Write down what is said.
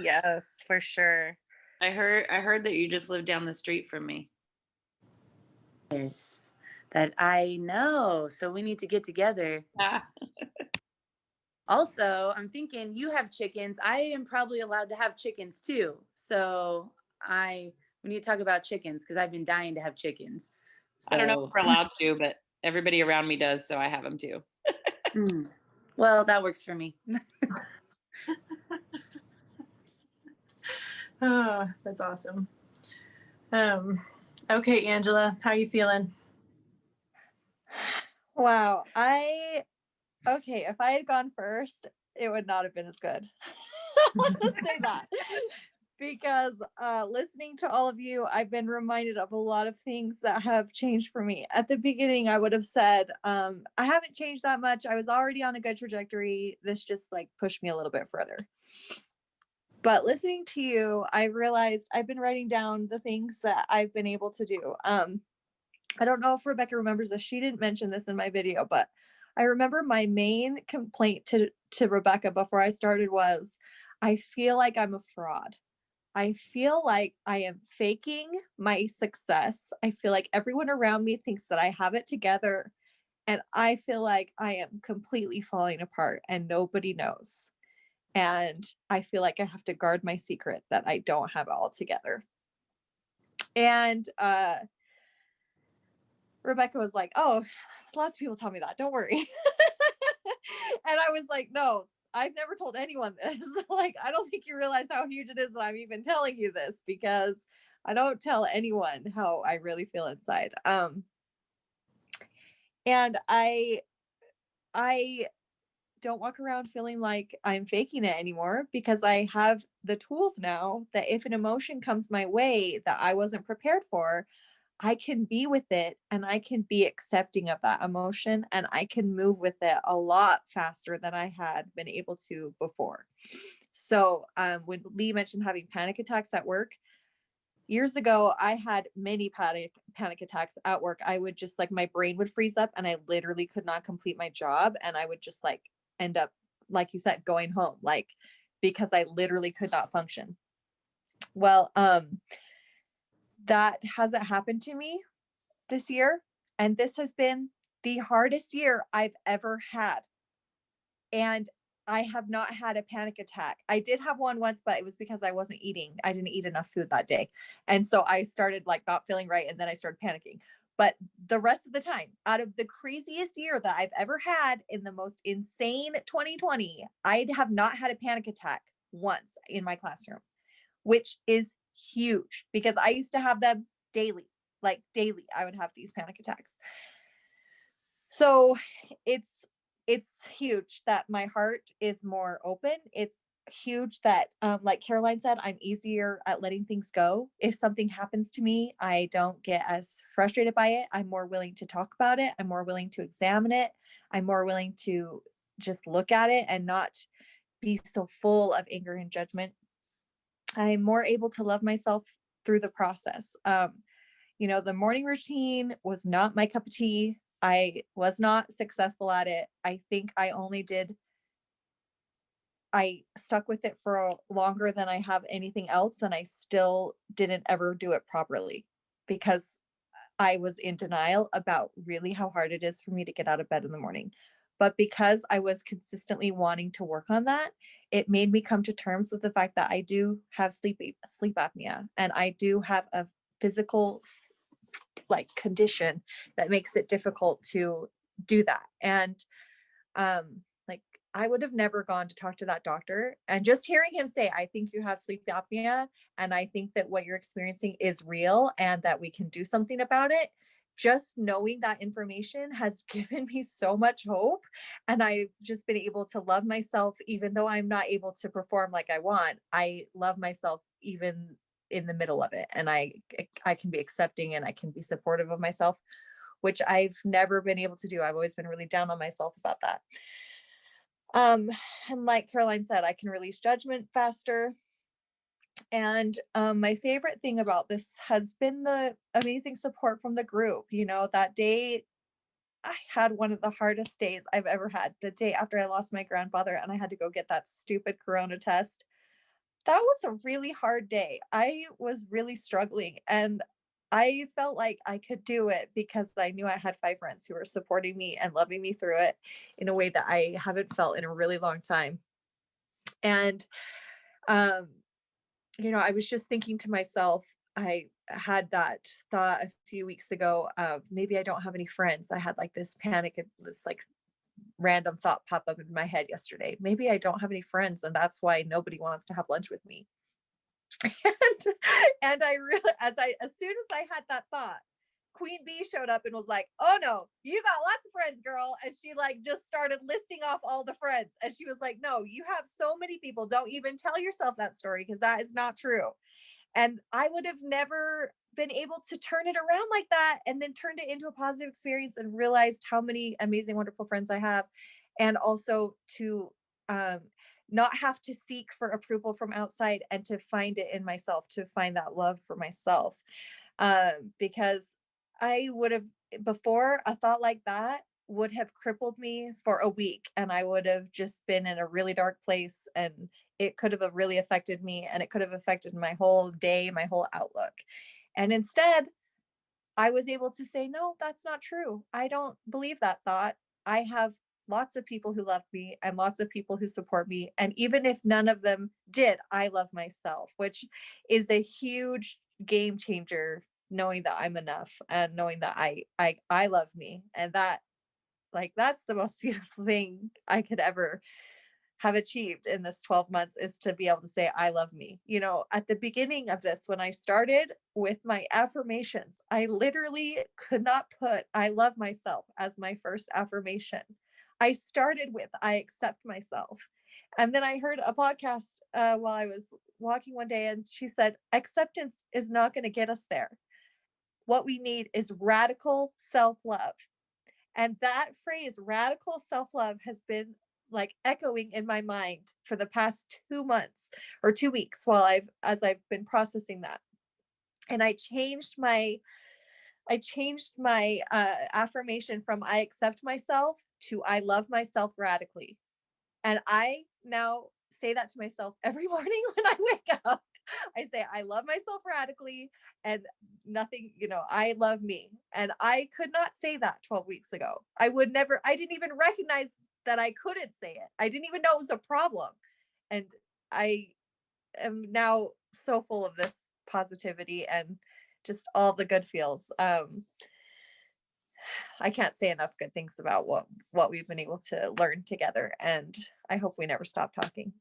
Yes, for sure. I heard that you just live down the street from me. Yes, that I know. So we need to get together. Ah. Also, I'm thinking you have chickens. I am probably allowed to have chickens too. So I we need to talk about chickens because I've been dying to have chickens. I don't know So if we're allowed to, but everybody around me does, so I have them too. mm, well, that works for me. Oh, that's awesome. Okay, Angela, how are you feeling? Wow. Okay, if I had gone first, it would not have been as good. I'll just say that. Because listening to all of you, I've been reminded of a lot of things that have changed for me. At the beginning, I would have said, I haven't changed that much. I was already on a good trajectory. This just like pushed me a little bit further. But listening to you, I realized I've been writing down the things that I've been able to do. I don't know if Rebecca remembers this. She didn't mention this in my video, but I remember my main complaint to Rebecca before I started was, I feel like I'm a fraud. I feel like I am faking my success. I feel like everyone around me thinks that I have it together, and I feel like I am completely falling apart and nobody knows. And I feel like I have to guard my secret that I don't have it all together. And Rebecca was like, "Oh, lots of people tell me that. Don't worry." And I was like, "No, I've never told anyone this. Like, I don't think you realize how huge it is that I'm even telling you this because I don't tell anyone how I really feel inside." And I don't walk around feeling like I'm faking it anymore because I have the tools now that if an emotion comes my way that I wasn't prepared for, I can be with it and I can be accepting of that emotion and I can move with it a lot faster than I had been able to before. So, when Lee mentioned having panic attacks at work, years ago, I had many panic attacks at work. I would just like my brain would freeze up and I literally could not complete my job and I would just like end up like you said going home like because I literally could not function. Well, that hasn't happened to me this year, and this has been the hardest year I've ever had. And I have not had a panic attack. I did have one once, but it was because I wasn't eating. I didn't eat enough food that day. And so I started like not feeling right and then I started panicking. But the rest of the time, out of the craziest year that I've ever had in the most insane 2020, I have not had a panic attack once in my classroom, which is huge because I used to have them daily. Like daily, I would have these panic attacks. So it's huge that my heart is more open. It's huge that like Caroline said, I'm easier at letting things go. If something happens to me, I don't get as frustrated by it. I'm more willing to talk about it. I'm more willing to examine it. I'm more willing to just look at it and not be so full of anger and judgment. I'm more able to love myself through the process. The morning routine was not my cup of tea. I was not successful at it. I stuck with it for longer than I have anything else, and I still didn't ever do it properly because I was in denial about really how hard it is for me to get out of bed in the morning. But because I was consistently wanting to work on that, it made me come to terms with the fact that I do have sleep apnea and I do have a physical like condition that makes it difficult to do that. And like I would have never gone to talk to that doctor. And just hearing him say, I think you have sleep apnea, and I think that what you're experiencing is real and that we can do something about it. Just knowing that information has given me so much hope. And I've just been able to love myself, even though I'm not able to perform like I want. I love myself even in the middle of it. And I can be accepting and I can be supportive of myself, which I've never been able to do. I've always been really down on myself about that. Um, and like Caroline said, I can release judgment faster. And my favorite thing about this has been the amazing support from the group. That day I had one of the hardest days I've ever had, the day after I lost my grandfather and I had to go get that stupid corona test. that was a really hard day. I was really struggling, and I felt like I could do it because I knew I had 5 friends who were supporting me and loving me through it in a way that I haven't felt in a really long time. And um I was just thinking to myself, I had that thought a few weeks ago of maybe I don't have any friends. I had like this panic and this like random thought pop up in my head yesterday. Maybe I don't have any friends and that's why nobody wants to have lunch with me. and and I really as soon as I had that thought, Queen Bee showed up and was like, "Oh no, you got lots of friends, girl." And she like just started listing off all the friends. And she was like, "No, you have so many people. Don't even tell yourself that story because that is not true." And I would have never been able to turn it around like that and then turned it into a positive experience and realized how many amazing, wonderful friends I have. And also to um, not have to seek for approval from outside and to find it in myself, to find that love for myself. Because I would have, before a thought like that would have crippled me for a week and I would have just been in a really dark place and it could have really affected me and it could have affected my whole day, my whole outlook. And instead, I was able to say, no, that's not true. I don't believe that thought. I have lots of people who love me and lots of people who support me. And even if none of them did, I love myself, which is a huge game changer, knowing that I'm enough and knowing that I love me. And that like that's the most beautiful thing I could ever have achieved in this 12 months is to be able to say I love me. At the beginning of this, when I started with my affirmations, I literally could not put I love myself as my first affirmation. I started with I accept myself. And then I heard a podcast while I was walking one day, and she said, acceptance is not going to get us there. What we need is radical self love. And that phrase, radical self love, has been like echoing in my mind for the past 2 months or 2 weeks as I've been processing that. And I changed my affirmation from I accept myself to I love myself radically. And I now say that to myself every morning when I wake up. I say, I love myself radically and nothing, I love me. And I could not say that 12 weeks ago. I didn't even recognize that I couldn't say it. I didn't even know it was a problem. And I am now so full of this positivity and just all the good feels. I can't say enough good things about what we've been able to learn together. And I hope we never stop talking.